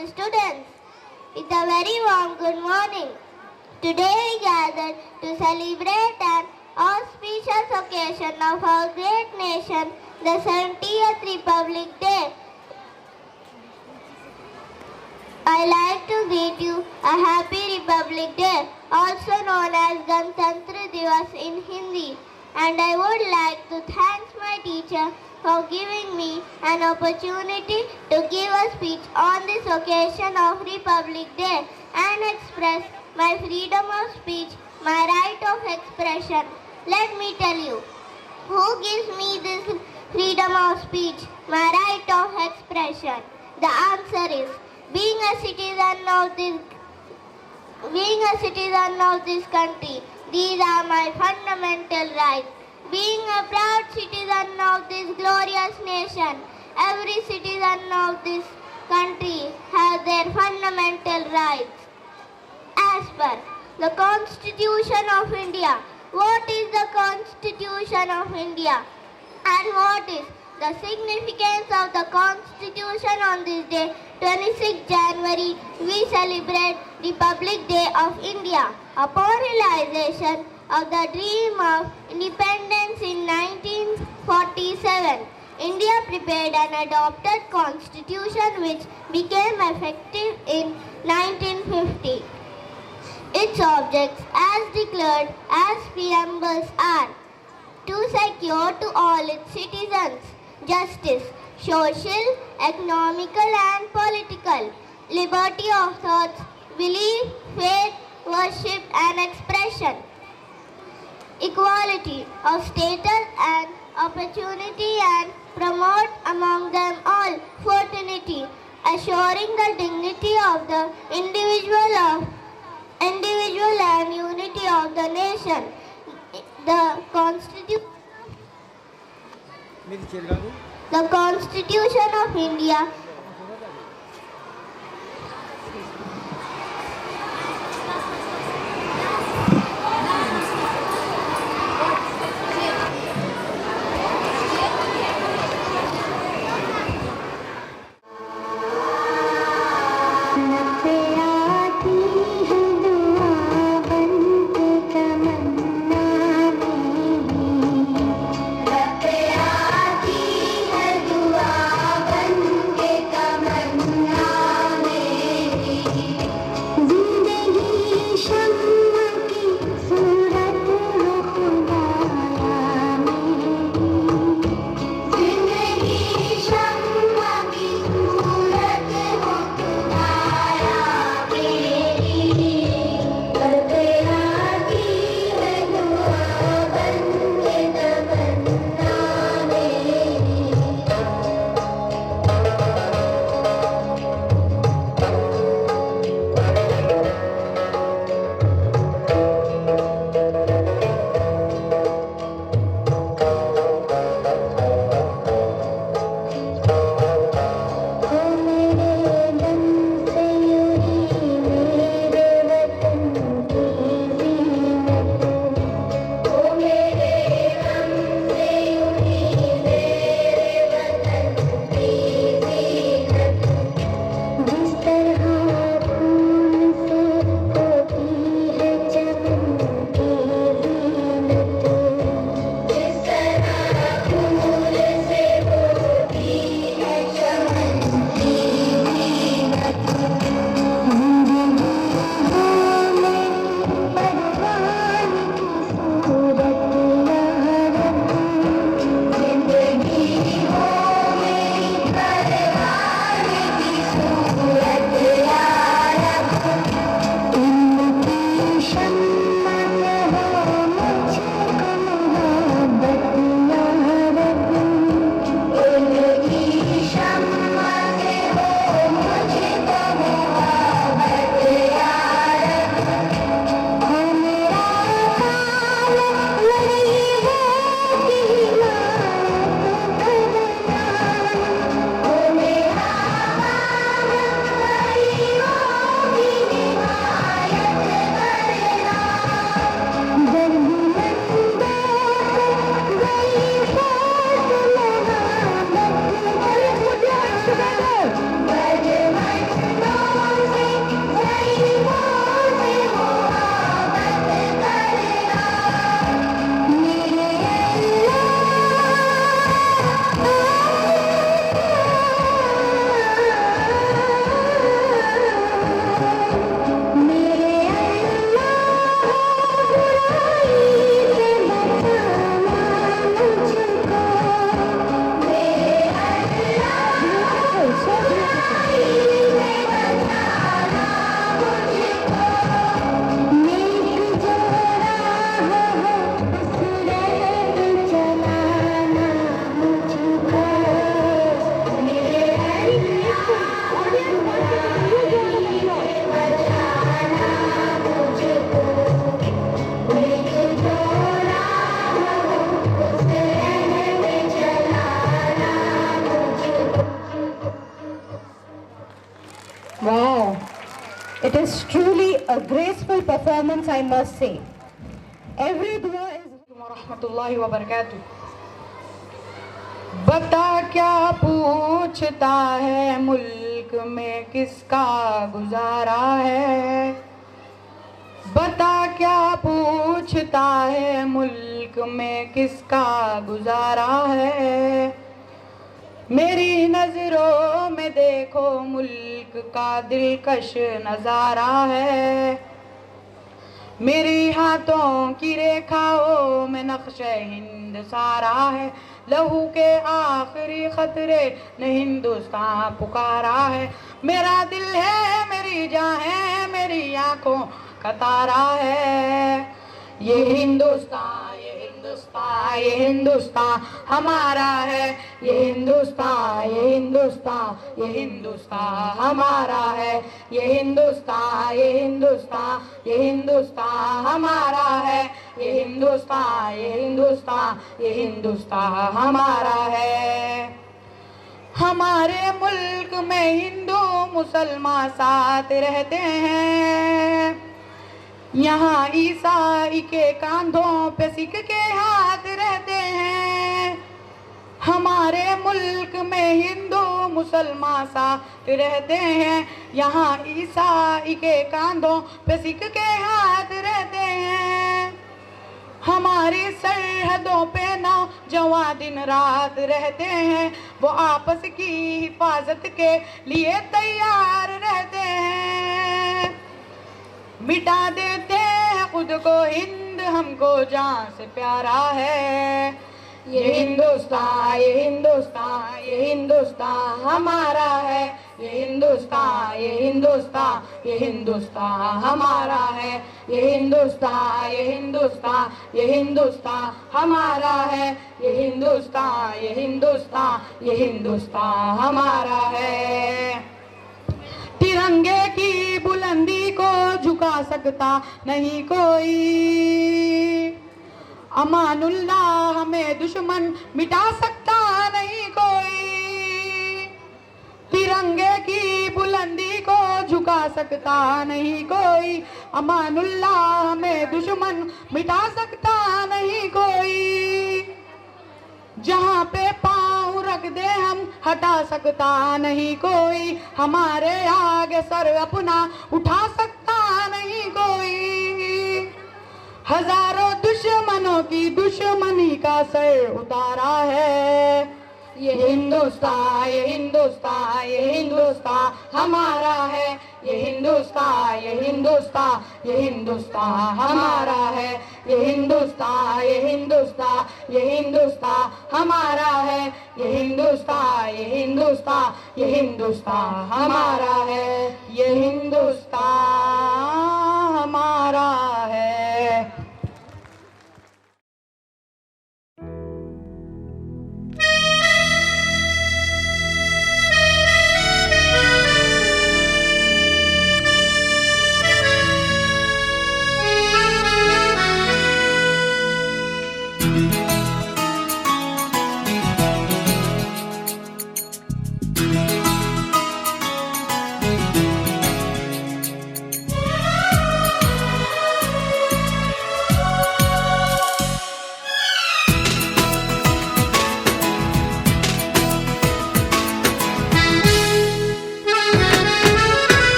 the students. It's a very warm good morning. Today we gathered to celebrate an auspicious occasion of our great nation, the 70th Republic Day. I like to greet you a happy Republic Day, also known as Ganatantra Divas in Hindi. And I would like to thank my teacher for giving me an opportunity to give a speech on this occasion of Republic Day and express my freedom of speech, my right of expression. Let me tell you, who gives me this freedom of speech, my right of expression? The answer is being a citizen of this country. These are my fundamental rights. Being a proud citizen of this glorious nation, every citizen of this country has their fundamental rights. As per the Constitution of India, what is the Constitution of India and what is the significance of the Constitution? On this day, 26 January, we celebrate Republic Day of India. Upon realization of the dream of independence in 1947, India prepared and adopted Constitution which became effective in 1950. Its objects as declared as preambles are to secure to all its citizens justice, social, economical and political, liberty of thoughts, belief, faith, worship and expression, equality of status and opportunity and promote among them all fraternity, assuring the dignity of the individual and unity of the nation. The Constitution of India Wow, it is truly a graceful performance, I must say. Every dua is रहमतुल्लाहि व बरकातुहू। बता क्या पूछता है मुल्क में किसका गुजारा है, बता क्या पूछता है मुल्क में किसका गुजारा है। मेरी नजरों में देखो मुल्क का दिलकश नजारा है, मेरी हाथों की रेखाओं में नक्शे हिंद सारा है। लहू के आखिरी खतरे ने हिंदुस्तान पुकारा है, मेरा दिल है मेरी जान है मेरी आंखों का तारा है। ये हिंदुस्तान ये हिंदुस्तान ये हिंदुस्तान हमारा है, ये हिंदुस्तान ये हिंदुस्तान ये हिंदुस्तान हमारा है, ये हिंदुस्तान ये हिंदुस्तान ये हिंदुस्तान हमारा है, ये हिंदुस्तान ये हिंदुस्तान ये हिंदुस्तान हमारा है। हमारे मुल्क में हिंदू मुसलमान साथ रहते हैं, यहाँ ईसाई के कांधों पे सिख के हाथ रहते हैं। हमारे मुल्क में हिंदू मुसलमान साथ रहते हैं, यहाँ ईसाई के कांधों पे सिख के हाथ रहते हैं। हमारी सरहदों पे नौजवान दिन रात रहते हैं, वो आपस की हिफाजत के लिए तैयार रहते हैं। मिटा देते हैं खुद को हिंद हमको जान से प्यारा है। ये हिंदुस्तान ये हिंदुस्तान ये हिंदुस्तान हमारा है, ये हिंदुस्तान ये हिंदुस्तान ये हिंदुस्तान हमारा है, ये हिंदुस्तान ये हिंदुस्तान ये हिंदुस्तान हमारा है, ये हिंदुस्तान ये हिंदुस्तान ये हिंदुस्तान हमारा है। तिरंगे की बुलंदी को झुका सकता नहीं कोई, अमानुल्लाह हमें दुश्मन मिटा सकता नहीं कोई। तिरंगे की बुलंदी को झुका सकता नहीं कोई, अमानुल्लाह हमें दुश्मन मिटा सकता नहीं कोई। जहाँ पे पाँव रख दे हम हटा सकता नहीं कोई, हमारे आगे सर अपना उठा सकता नहीं कोई। हजारों दुश्मनों की दुश्मनी का सर उतारा है। ये हिंदुस्तान ये हिंदुस्तान ये हिंदुस्तान हमारा है, ये हिंदुस्तान ये हिंदुस्तान ये हिंदुस्तान हमारा है, ये हिंदुस्तान ये हिंदुस्तान ये हिंदुस्तान हमारा है, ये हिंदुस्तान ये हिंदुस्तान ये हिंदुस्तान हमारा है, ये हिंदुस्तान हमारा है।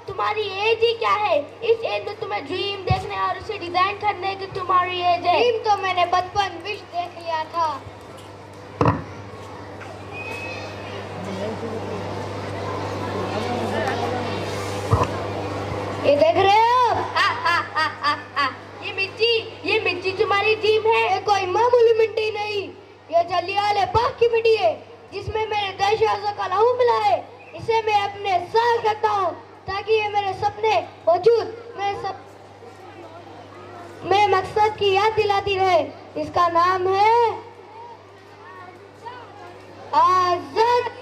तुम्हारी एज ही क्या है? इस एज में तुम्हें ड्रीम देखने और उसे डिजाइन करने की तुम्हारी एज है। ड्रीम तो मैंने बचपन विश देख लिया था। ये देख रहे हो? ये मिट्टी तुम्हारी ड्रीम है। ये कोई मामूली मिट्टी नहीं, ये जलियांवाले बाग की मिट्टी है जिसमें मेरे देश का लहू मिला है। इसे मैं अपने साथ रखता हूँ ताकि ये मेरे सपने वजूद मेरे मकसद की याद दिलाती रहे। इसका नाम है आजादी।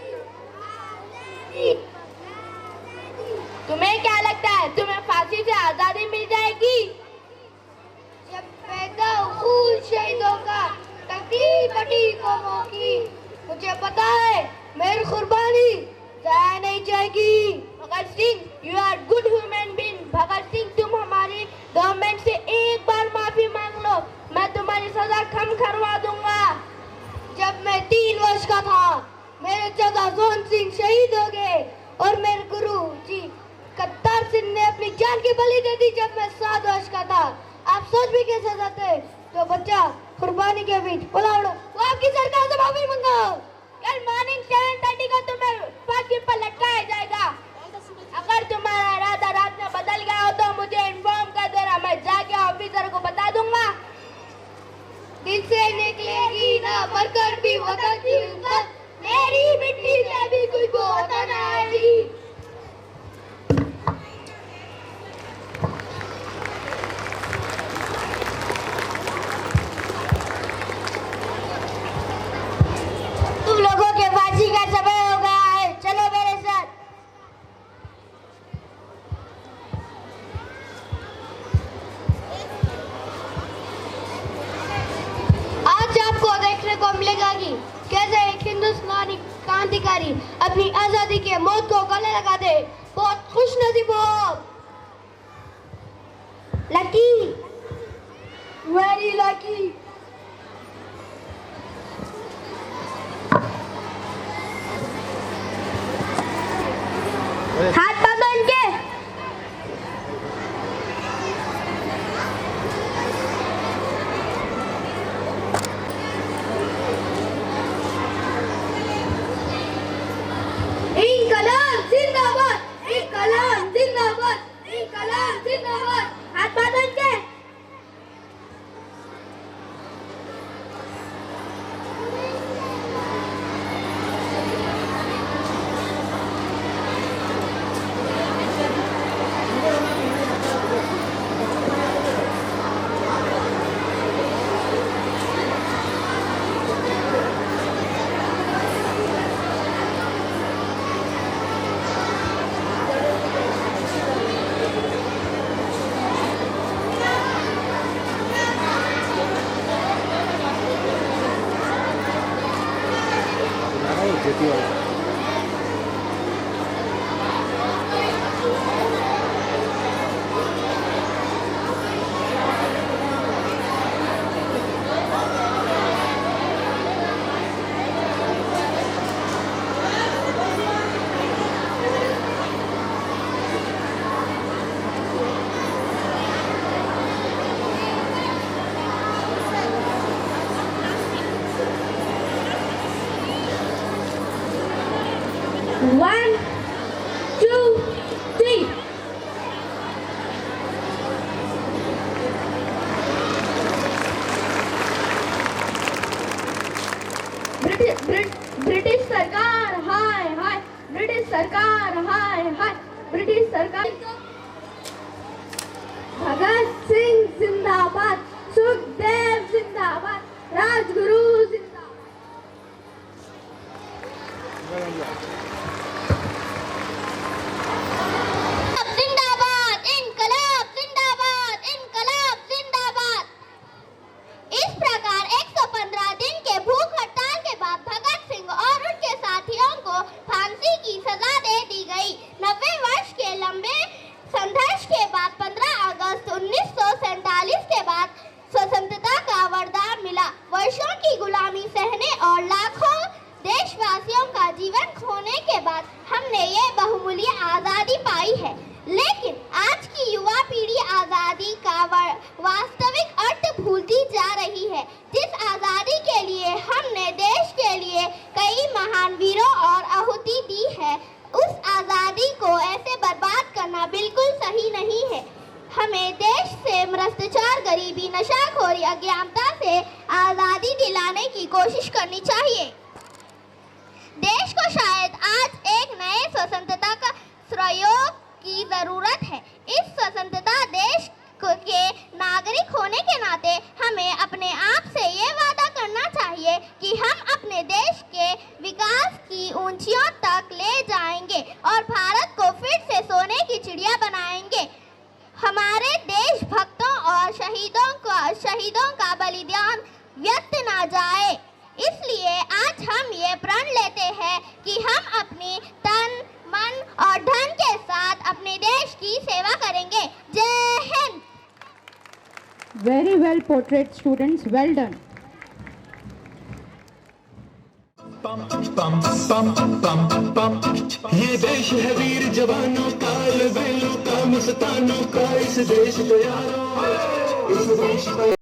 जोन सिंह शहीद हो गए और मेरे गुरु जी करतार सिंह ने अपनी जान की बलि दे दी जब मैं 7 वर्ष का था। आप सोच भी कैसे सकते तो बच्चा कुर्बानी के बीच बोला उड़ो वो आपकी सरकार से माफी मांगो। कल मॉर्निंग 7:30 को तुम्हें फांसी पर लटकाया जाएगा। अगर तुम्हारा इरादा रात में बदल गया हो तो मुझे इन्फॉर्म कर देना, मैं जाके ऑफिसर को बता दूंगा। दिल से निकलेगी ना मरकर भी वतन की इज्जत, मेरी मिट्टी से भी कोई वतन आएगी। तुम लोगों के फांसी का समय हो गया है, चलो मेरे साथ। आज आपको देखने को मिलेगा कि कैसे एक हिंदुस्तानी क्रांतिकारी अपनी आजादी के मौत को गले लगा दे। बहुत खुश नसीब हो, लकी, वेरी लकी। हाथ बांधो इनके। इंकलाब जिंदाबाद, इंकलाब जिंदाबाद, इंकलाब जिंदाबाद। हाथ बांधो इनके। One, two, three. ब्रिटिश सरकार हाय हाय, ब्रिटिश सरकार हाय हाय, ब्रिटिश सरकार। भगत सिंह जिंदाबाद, सुखदेव जिंदाबाद, राजगुरु जिंदाबाद। जिंदाबाद, इनकलाब जिंदाबाद, इनकलाब जिंदाबाद। इस प्रकार 115 दिन के भूख हड़ताल के बाद भगत सिंह और उनके साथियों को फांसी की सजा दे दी गई। 90 वर्ष के लंबे संघर्ष के बाद 15 अगस्त 1947 के बाद स्वतंत्रता का वरदान मिला। वर्षों की गुलामी सहने और लाखों देशवासियों का जीवन खोने के बाद हमने ये बहुमूल्य आजादी पाई है। लेकिन आज की युवा पीढ़ी आजादी का वास्तविक अर्थ भूलती जा रही है। जिस आजादी के लिए हमने देश के लिए कई महान वीरों और आहुति दी है, उस आजादी को ऐसे बर्बाद करना बिल्कुल सही नहीं है। हमें देश से भ्रष्टाचार, गरीबी, नशाखोरी, अज्ञानता से आजादी दिलाने की कोशिश करनी चाहिए। देश को शायद आज एक नए स्वतंत्रता का प्रयोग की जरूरत है। इस स्वतंत्रता देश के नागरिक होने के नाते हमें अपने आप से ये वादा करना चाहिए कि हम अपने देश के विकास की ऊंचाइयों तक ले जाएंगे और भारत को फिर से सोने की चिड़िया बनाएंगे। हमारे देशभक्तों और शहीदों का बलिदान व्यर्थ ना जाए। इसलिए आज हम ये प्रण लेते हैं कि हम अपनी तन, मन और धन के साथ अपने देश की सेवा करेंगे। जय Hind. Very well portrayed, students. Well done. पम पम पम पम। ये देश है वीर जवानों का, लबेलों का, मस्तानों का, इस देश को यारो, इस देश को